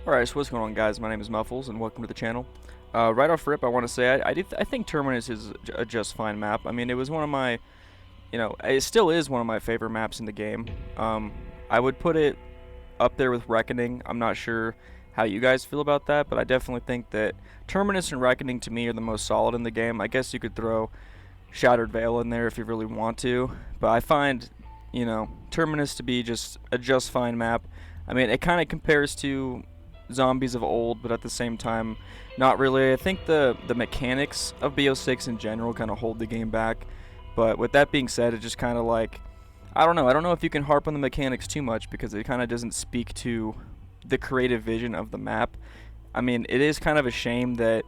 Alright, so what's going on, guys? My name is Muphlez and welcome to the channel. Right off rip, I want to say I think Terminus is a just fine map. I mean, it was one of my, it still is one of my favorite maps in the game. I would put it up there with Reckoning. I'm not sure how you guys feel about that, but I definitely think that Terminus and Reckoning to me are the most solid in the game. I guess you could throw Shattered Veil in there if you really want to, but I find, Terminus to be just a just fine map. I mean, it kind of compares to zombies of old, but at the same time, not really. I think the mechanics of BO6 in general kind of hold the game back. But with that being said, it's just kind of like, I don't know if you can harp on the mechanics too much because it kind of doesn't speak to the creative vision of the map. I mean, it is kind of a shame that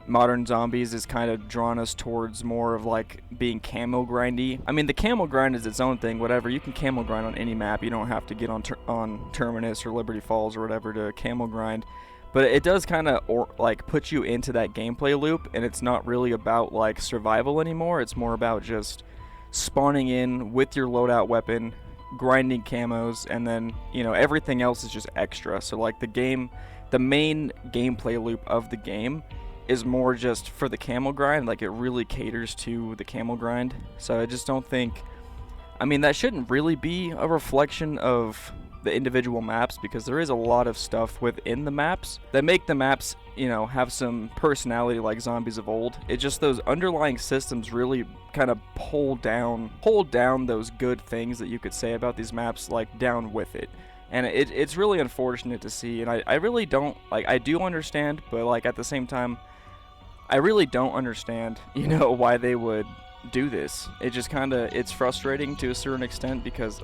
modern zombies has kind of drawn us towards more of like being camo grindy. I mean, the camo grind is its own thing, whatever. You can camo grind on any map. You don't have to get on Terminus or Liberty Falls or whatever to camo grind. But it does kind of like put you into that gameplay loop, and it's not really about like survival anymore. It's more about just spawning in with your loadout weapon, grinding camos, and then everything else is just extra. So like the main gameplay loop of the game is more just for the camel grind. Like, it really caters to the camel grind. So I just don't think, I mean, that shouldn't really be a reflection of the individual maps, because there is a lot of stuff within the maps that make the maps, have some personality like zombies of old. It's just those underlying systems really kind of pull down those good things that you could say about these maps, like, down with it. And it's really unfortunate to see, and I really don't, like, I do understand, but like at the same time, I really don't understand, why they would do this. It just kind of, it's frustrating to a certain extent, because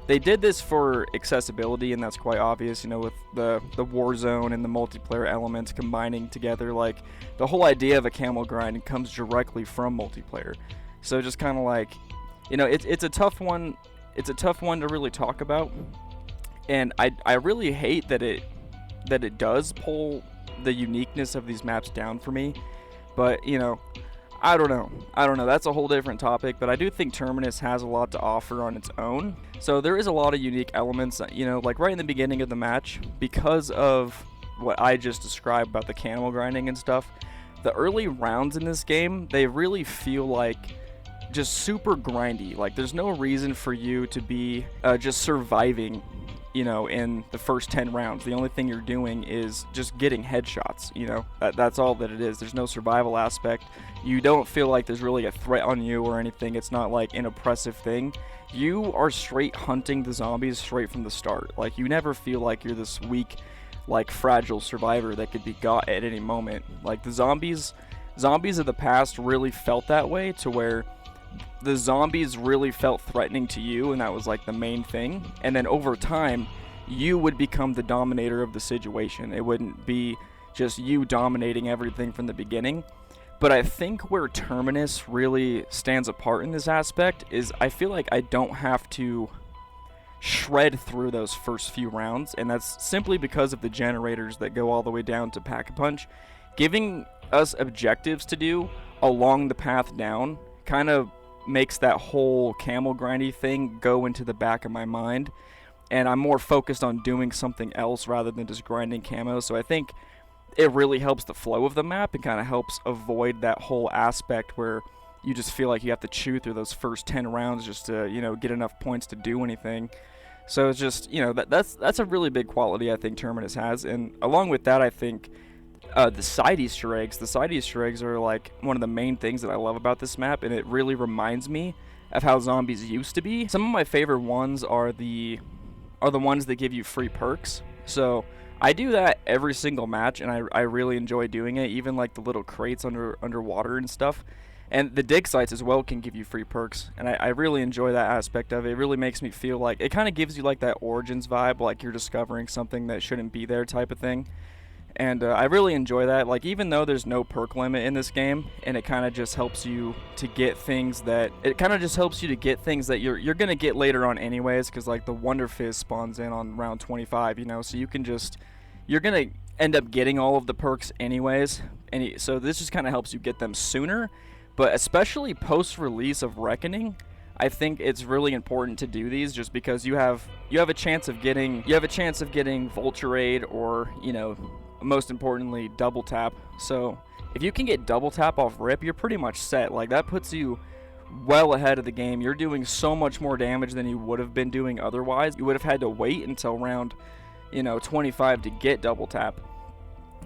they did this for accessibility, and that's quite obvious, with the war zone and the multiplayer elements combining together. Like, the whole idea of a camel grind comes directly from multiplayer. So just kind of like, it's a tough one. It's a tough one to really talk about, and I really hate that it does pull the uniqueness of these maps down for me. But I don't know, that's a whole different topic. But I do think Terminus has a lot to offer on its own. So there is a lot of unique elements, like right in the beginning of the match, because of what I just described about the camo grinding and stuff. The early rounds in this game, they really feel like just super grindy. Like, there's no reason for you to be just surviving, in the first 10 rounds. The only thing you're doing is just getting headshots, that's all that it is. There's no survival aspect. You don't feel like there's really a threat on you or anything. It's not like an oppressive thing. You are straight hunting the zombies straight from the start. Like, you never feel like you're this weak, like, fragile survivor that could be got at any moment. Like, the zombies of the past really felt that way, to where the zombies really felt threatening to you, and that was like the main thing. And then over time, you would become the dominator of the situation. It wouldn't be just you dominating everything from the beginning. But I think where Terminus really stands apart in this aspect is, I feel like I don't have to shred through those first few rounds, and that's simply because of the generators that go all the way down to Pack-a-Punch, giving us objectives to do along the path down. Kind of makes that whole camel grindy thing go into the back of my mind, and I'm more focused on doing something else rather than just grinding camo. So I think it really helps the flow of the map, and kind of helps avoid that whole aspect where you just feel like you have to chew through those first 10 rounds just to get enough points to do anything. So it's just, that's a really big quality I think Terminus has. And along with that, I think the side Easter eggs are like one of the main things that I love about this map, and it really reminds me of how zombies used to be. Some of my favorite ones are the ones that give you free perks. So I do that every single match, and I really enjoy doing it. Even like the little crates underwater and stuff. And the dig sites as well can give you free perks, and I really enjoy that aspect of it. It really makes me feel like, it kind of gives you like that Origins vibe, like you're discovering something that shouldn't be there type of thing. And I really enjoy that. Like, even though there's no perk limit in this game, and it kind of just helps you to get things that you're gonna get later on anyways, because like the Wonder Fizz spawns in on round 25, so you're gonna end up getting all of the perks anyways, and so this just kind of helps you get them sooner. But especially post release of Reckoning, I think it's really important to do these just because you have a chance of getting Vulture Aid or, you know, most importantly, double tap. So if you can get double tap off rip, you're pretty much set. Like, that puts you well ahead of the game. You're doing so much more damage than you would have been doing otherwise. You would have had to wait until round, you know, 25 to get double tap.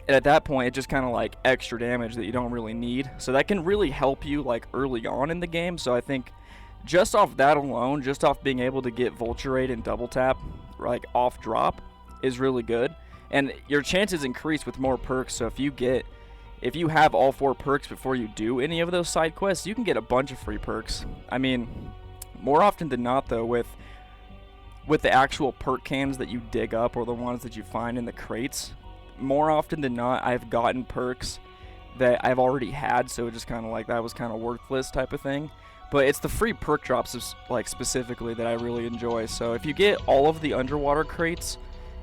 And at that point, it's just kind of like extra damage that you don't really need. So that can really help you like early on in the game. So I think just off that alone, just off being able to get Vulture Aid and double tap like off drop is really good. And your chances increase with more perks. So if you have all 4 perks before you do any of those side quests, you can get a bunch of free perks. I mean, more often than not though, with the actual perk cans that you dig up or the ones that you find in the crates, more often than not, I've gotten perks that I've already had, so just kind of like that was kind of worthless type of thing. But it's the free perk drops like specifically that I really enjoy. So if you get all of the underwater crates,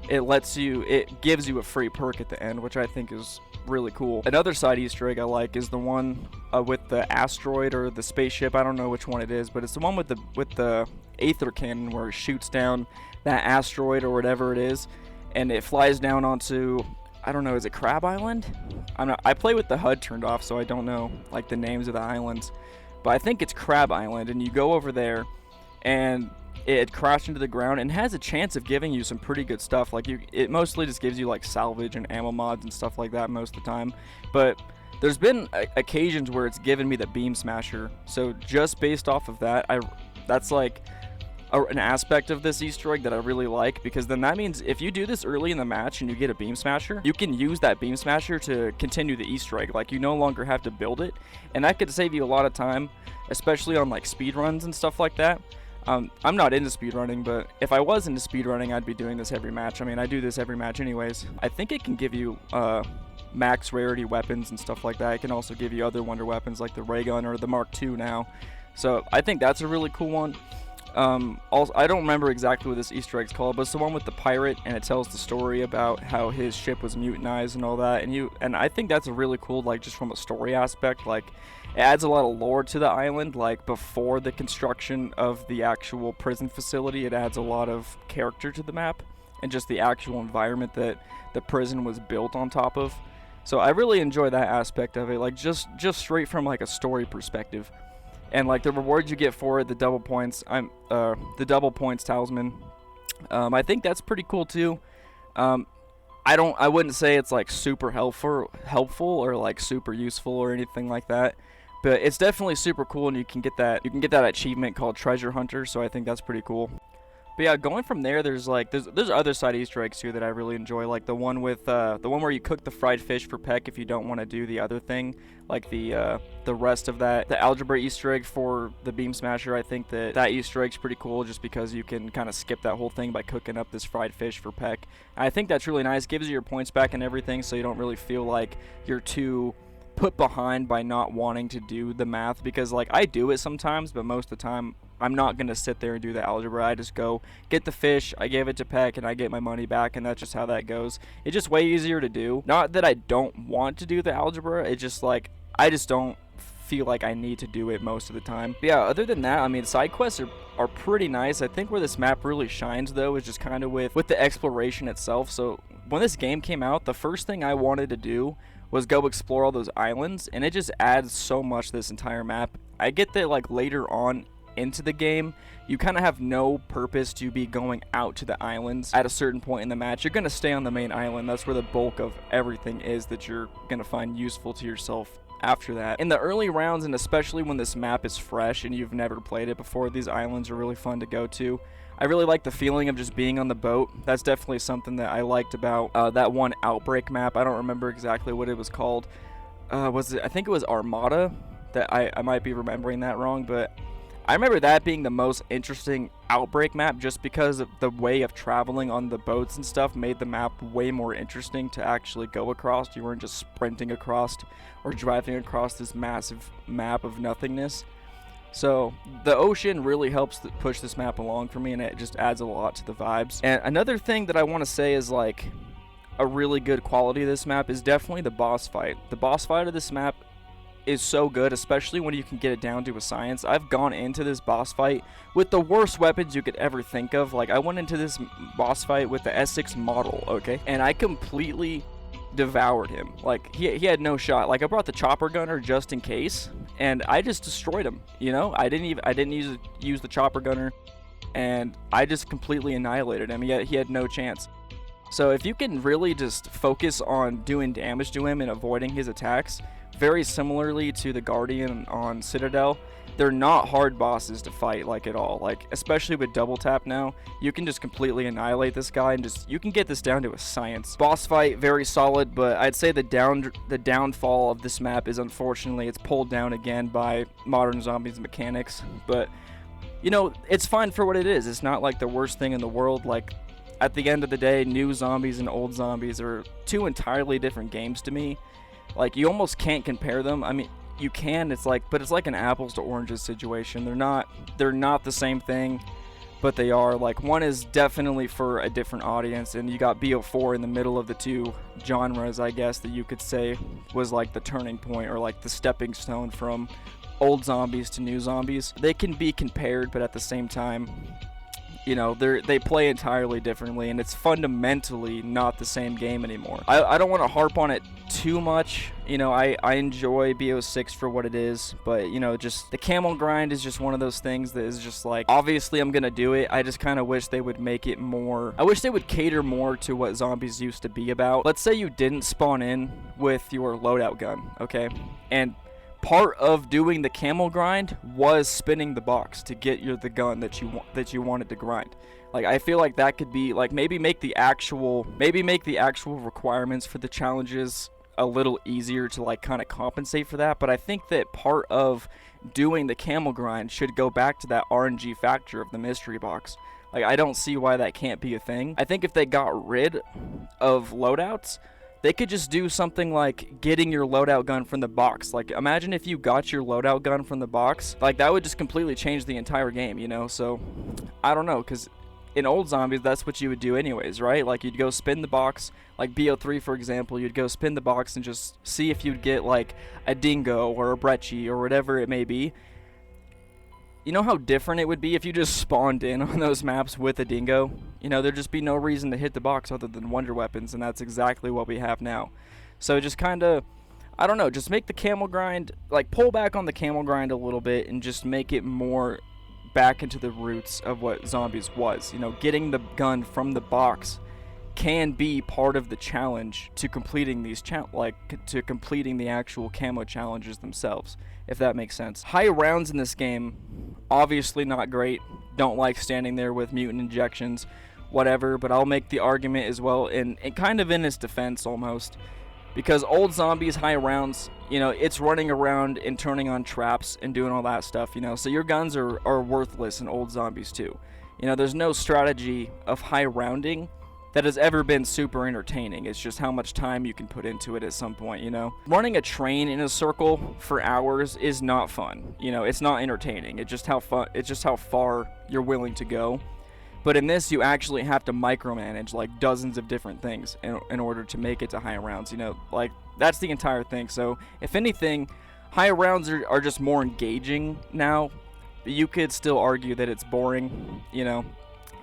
it gives you a free perk at the end, which I think is really cool. Another side Easter egg I like is the one with the asteroid or the spaceship. I don't know which one it is, but it's the one with the aether cannon where it shoots down that asteroid or whatever it is, and it flies down onto, I don't know, is it Crab Island? I play with the HUD turned off, so I don't know like the names of the islands, but I think it's Crab Island, and you go over there and it crashed into the ground and has a chance of giving you some pretty good stuff. Like, it mostly just gives you like salvage and ammo mods and stuff like that most of the time, but there's been occasions where it's given me the beam smasher. So just based off of that, that's like an aspect of this Easter egg that I really like, because then that means if you do this early in the match and you get a beam smasher, you can use that beam smasher to continue the Easter egg. Like, you no longer have to build it, and that could save you a lot of time, especially on like speed runs and stuff like that. I'm not into speedrunning, but if I was into speedrunning, I'd be doing this every match. I mean, I do this every match anyways. I think it can give you max rarity weapons and stuff like that. It can also give you other wonder weapons like the ray gun or the Mark II now. So I think that's a really cool one. Also, I don't remember exactly what this Easter egg's called, but it's the one with the pirate, and it tells the story about how his ship was mutinized and all that. And I think that's a really cool, like, just from a story aspect. Like, it adds a lot of lore to the island. Like, before the construction of the actual prison facility, it adds a lot of character to the map and just the actual environment that the prison was built on top of. So I really enjoy that aspect of it, like just straight from like a story perspective. And like the rewards you get for it, the double points, the double points talisman, I think that's pretty cool too. I wouldn't say it's like super helpful or like super useful or anything like that, but it's definitely super cool, and you can get that achievement called Treasure Hunter, so I think that's pretty cool. But yeah, going from there, there's other side Easter eggs too that I really enjoy, like the one where you cook the fried fish for Peck if you don't want to do the other thing, like the rest of that, the algebra Easter egg for the beam smasher. I think that Easter egg's pretty cool just because you can kind of skip that whole thing by cooking up this fried fish for Peck. And I think that's really nice. Gives you your points back and everything, so you don't really feel like you're too put behind by not wanting to do the math, because like I do it sometimes, but most of the time I'm not going to sit there and do the algebra. I just go get the fish, I give it to Peck, and I get my money back, and that's just how that goes. It's just way easier to do. Not that I don't want to do the algebra, it's just like I just don't feel like I need to do it most of the time. But yeah, other than that, I mean, side quests are pretty nice. I think where this map really shines though is just kind of with the exploration itself. So when this game came out, the first thing I wanted to do was go explore all those islands, and it just adds so much to this entire map. I get that like later on into the game, you kind of have no purpose to be going out to the islands at a certain point in the match. You're going to stay on the main island. That's where the bulk of everything is that you're going to find useful to yourself after that. In the early rounds, and especially when this map is fresh and you've never played it before, these islands are really fun to go to. I really like the feeling of just being on the boat. That's definitely something that I liked about that one Outbreak map. I don't remember exactly what it was called. I think it was Armada. That I might be remembering that wrong, but I remember that being the most interesting Outbreak map just because of the way of traveling on the boats and stuff made the map way more interesting to actually go across. You weren't just sprinting across or driving across this massive map of nothingness. So the ocean really helps push this map along for me, and it just adds a lot to the vibes. And another thing that I want to say is like a really good quality of this map is definitely the boss fight. The boss fight of this map is so good, especially when you can get it down to a science. I've gone into this boss fight with the worst weapons you could ever think of. Like, I went into this boss fight with the S6 model, okay? And I completely devoured him. Like, he had no shot. Like, I brought the chopper gunner just in case, and I just destroyed him, you know? I didn't use the chopper gunner, and I just completely annihilated him. He had no chance. So if you can really just focus on doing damage to him and avoiding his attacks, very similarly to the Guardian on Citadel, they're not hard bosses to fight, like, at all. Like, especially with double tap now, you can just completely annihilate this guy, and you can get this down to a science. Boss fight, very solid, but I'd say the downfall of this map is, unfortunately, it's pulled down again by modern zombies mechanics. But, you know, it's fine for what it is. It's not like the worst thing in the world. Like, at the end of the day, new zombies and old zombies are two entirely different games to me. Like, you almost can't compare them. I mean, you can, but it's like an apples to oranges situation. They're not the same thing, but they are. Like, one is definitely for a different audience, and you got BO4 in the middle of the two genres, I guess, that you could say was like the turning point, or like the stepping stone from old zombies to new zombies. They can be compared, but at the same time, you know, they play entirely differently, and it's fundamentally not the same game anymore. I don't want to harp on it too much. You know, I enjoy BO6 for what it is, but, you know, just the camel grind is just one of those things that is just like, obviously I'm gonna do it. I just kind of wish they would make it more, I wish they would cater more to what zombies used to be about. Let's say you didn't spawn in with your loadout gun, okay? And part of doing the camel grind was spinning the box to get the gun that you wanted to grind. Like, I feel like that could be like, maybe make the actual requirements for the challenges a little easier to, like, kind of compensate for that. But I think that part of doing the camel grind should go back to that RNG factor of the mystery box. Like, I don't see why that can't be a thing. I think if they got rid of loadouts, they could just do something like getting your loadout gun from the box. Like, imagine if you got your loadout gun from the box. Like, that would just completely change the entire game, you know? So, I don't know, because in old zombies, that's what you would do anyways, right? Like, you'd go spin the box. Like, BO3, for example, you'd go spin the box and just see if you'd get, like, a dingo or a brecci or whatever it may be. You know how different it would be if you just spawned in on those maps with a dingo? You know, there'd just be no reason to hit the box other than wonder weapons, and that's exactly what we have now. So just kind of, I don't know, just make the camel grind, like, pull back on the camel grind a little bit and just make it more back into the roots of what zombies was. You know, getting the gun from the box can be part of the challenge to completing these to completing the actual camo challenges themselves, if that makes sense. High rounds in this game, obviously not great. Don't like standing there with mutant injections, whatever, but I'll make the argument as well, and kind of in its defense almost, because old zombies, high rounds, you know, it's running around and turning on traps and doing all that stuff, you know, so your guns are worthless in old zombies too. You know, there's no strategy of high rounding that has ever been super entertaining. It's just how much time you can put into it at some point, you know. Running a train in a circle for hours is not fun. You know, it's not entertaining. It's just how far you're willing to go. But in this, you actually have to micromanage, like, dozens of different things in order to make it to high rounds, you know. Like, that's the entire thing. So, if anything, high rounds are just more engaging now. You could still argue that it's boring, you know.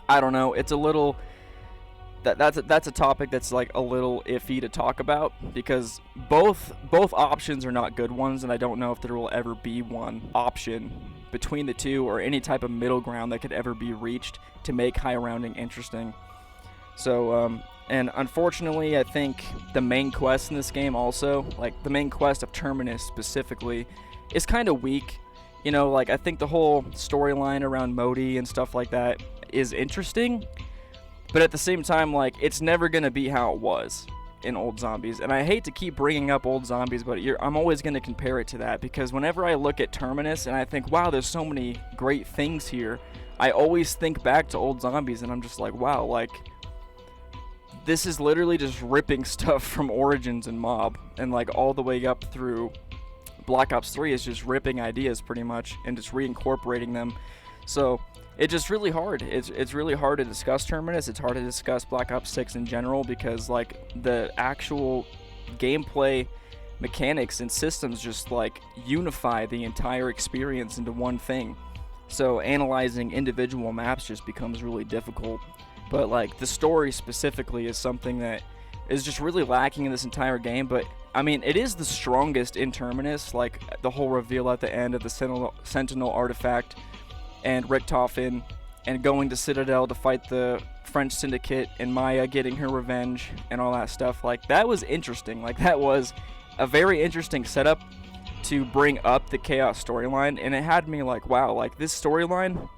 I don't know. It's a little... That's a topic that's, like, a little iffy to talk about, because both options are not good ones, and I don't know if there will ever be one option between the two or any type of middle ground that could ever be reached to make high rounding interesting. So and unfortunately, I think the main quest in this game also, like the main quest of Terminus specifically, is kind of weak. You know, like, I think the whole storyline around Modi and stuff like that is interesting, but at the same time, like, it's never going to be how it was in old zombies. And I hate to keep bringing up old zombies, but I'm always going to compare it to that, because whenever I look at Terminus and I think, wow, there's so many great things here, I always think back to old zombies, and I'm just like, wow, like, this is literally just ripping stuff from Origins and Mob, and, like, all the way up through Black Ops 3 is just ripping ideas pretty much and just reincorporating them. So it's just really hard. It's really hard to discuss Terminus. It's hard to discuss Black Ops 6 in general, because, like, the actual gameplay mechanics and systems just like unify the entire experience into one thing. So analyzing individual maps just becomes really difficult. But like the story specifically is something that is just really lacking in this entire game. But I mean, it is the strongest in Terminus. Like the whole reveal at the end of the Sentinel artifact and Richtofen, and going to Citadel to fight the French Syndicate, and Maya getting her revenge and all that stuff. Like that was interesting. Like that was a very interesting setup to bring up the Chaos storyline, and it had me like, wow, like this storyline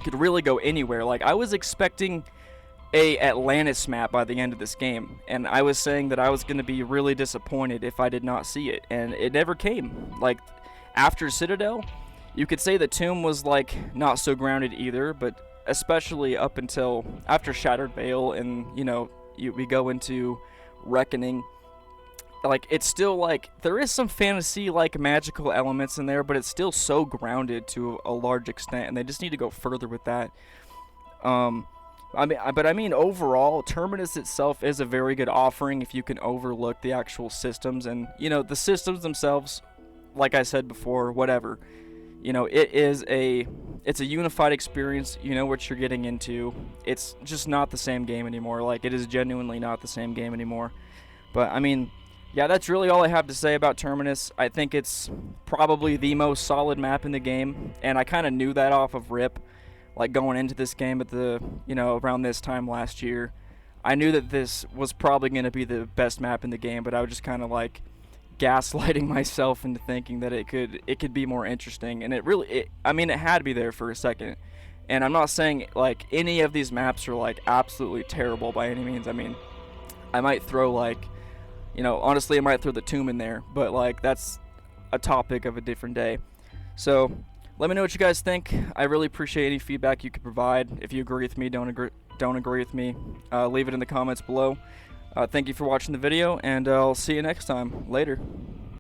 could really go anywhere. Like I was expecting a Atlantis map by the end of this game, and I was saying that I was going to be really disappointed if I did not see it, and it never came. Like after Citadel, you could say the Tomb was like not so grounded either, but especially up until after Shattered Veil, and you know, we go into Reckoning. Like it's still like there is some fantasy like magical elements in there, but it's still so grounded to a large extent, and they just need to go further with that. I mean overall, Terminus itself is a very good offering if you can overlook the actual systems, and you know, the systems themselves, like I said before, whatever. You know, it's a unified experience. You know what you're getting into. It's just not the same game anymore. Like it is genuinely not the same game anymore. But I mean, yeah, that's really all I have to say about Terminus. I think it's probably the most solid map in the game, and I kind of knew that off of rip, like going into this game at the, you know, around this time last year. I knew that this was probably going to be the best map in the game, but I was just kind of like gaslighting myself into thinking that it could be more interesting, and I mean, it had to be there for a second. And I'm not saying like any of these maps are like absolutely terrible by any means. I mean, I might throw like, you know, honestly, I might throw the Tomb in there, but like that's a topic of a different day. So let me know what you guys think. I really appreciate any feedback you could provide. If you agree with me, don't agree with me, leave it in the comments below. Thank you for watching the video, and I'll see you next time. Later.